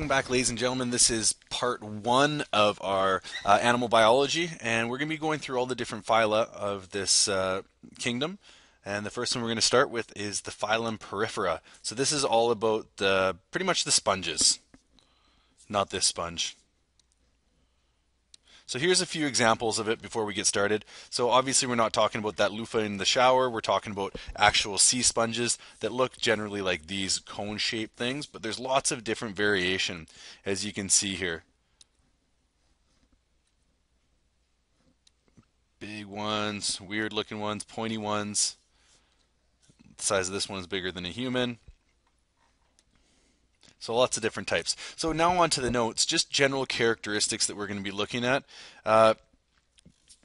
Welcome back, ladies and gentlemen. This is part one of our animal biology, and we're going to be going through all the different phyla of this kingdom. And the first one we're going to start with is the phylum Porifera. So this is all about pretty much the sponges, not this sponge. So here's a few examples of it before we get started. So obviously we're not talking about that loofah in the shower. We're talking about actual sea sponges that look generally like these cone-shaped things, but there's lots of different variation, as you can see here. Big ones, weird looking ones, pointy ones. The size of this one is bigger than a human. So lots of different types. So now on to the notes, just general characteristics that we're going to be looking at.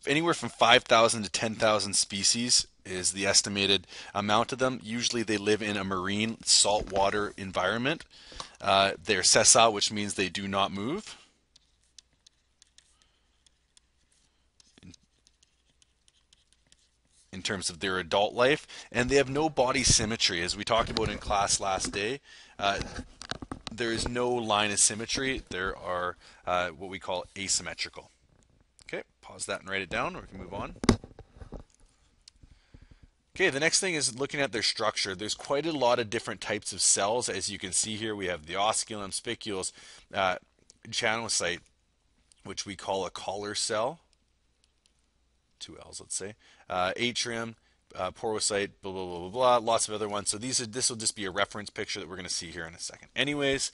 Anywhere from 5,000 to 10,000 species is the estimated amount of them. Usually they live in a marine saltwater environment. They're sessile, which means they do not move. In terms of their adult life, and they have no body symmetry, as we talked about in class last day. There is no line of symmetry. There are what we call asymmetrical. Okay, pause that and write it down, or we can move on. Okay, the next thing is looking at their structure. There's quite a lot of different types of cells. As you can see here, we have the osculum, spicules, chanocyte, which we call a collar cell. Two L's, let's say. Atrium, porocyte, blah, blah, blah, blah, blah, lots of other ones. So this will just be a reference picture that we're going to see here in a second. Anyways,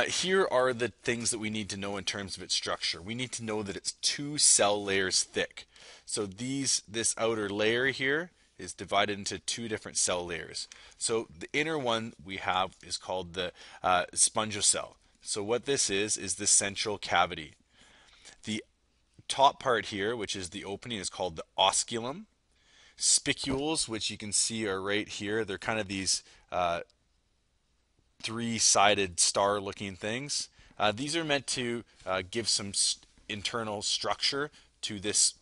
here are the things that we need to know in terms of its structure. We need to know that it's 2 cell layers thick. So this outer layer here is divided into 2 different cell layers. So the inner one we have is called the spongocell. So what this is the central cavity. The top part here, which is the opening, is called the osculum. Spicules, which you can see are right here, they're kind of these 3-sided star-looking things. These are meant to give some internal structure to this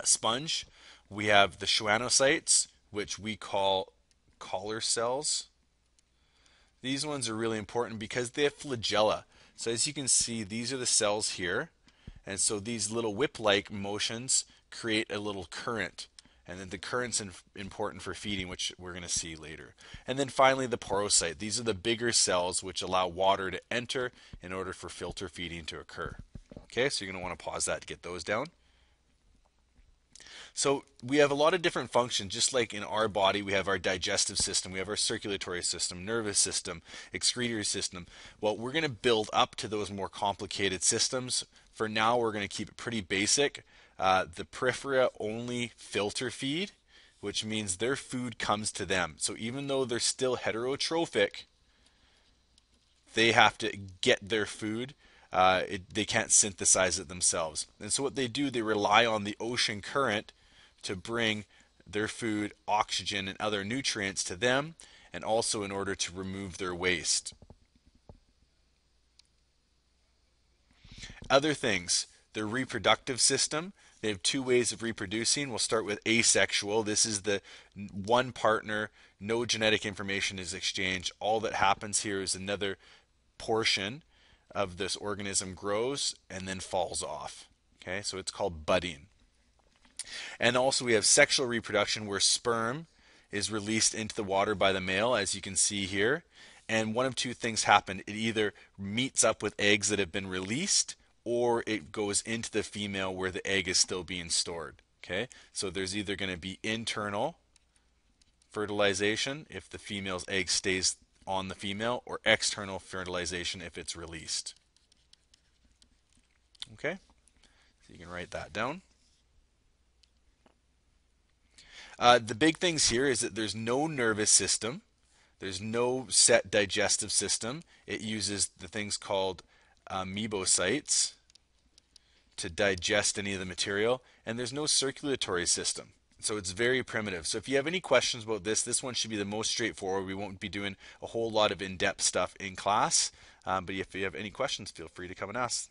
sponge. We have the schwannocytes, which we call collar cells. These ones are really important because they have flagella. So as you can see, these are the cells here. And so these little whip-like motions create a little current. And then the current's important for feeding, which we're going to see later. And then finally the porocyte. These are the bigger cells which allow water to enter in order for filter feeding to occur. Okay, so you're going to want to pause that to get those down. So we have a lot of different functions. Just like in our body, we have our digestive system, we have our circulatory system, nervous system, excretory system. Well, we're going to build up to those more complicated systems. For now, we're going to keep it pretty basic. The Porifera only filter feed, which means their food comes to them. So even though they're still heterotrophic, they have to get their food. They can't synthesize it themselves. And so what they do, they rely on the ocean current to bring their food, oxygen, and other nutrients to them, and also in order to remove their waste. Other things, their reproductive system. They have 2 ways of reproducing. We'll start with asexual. This is the one partner, no genetic information is exchanged. All that happens here is another portion of this organism grows and then falls off. Okay, so it's called budding. And also we have sexual reproduction, where sperm is released into the water by the male, as you can see here. And one of 2 things happen. It either meets up with eggs that have been released, or it goes into the female where the egg is still being stored. Okay, so there's either going to be internal fertilization if the female's egg stays on the female, or external fertilization if it's released. Okay, so you can write that down. The big things here is that there's no nervous system. There's no set digestive system. It uses the things called amoebocytes to digest any of the material, and there's no circulatory system. So it's very primitive. So if you have any questions about this one should be the most straightforward. We won't be doing a whole lot of in-depth stuff in class, but if you have any questions, feel free to come and ask.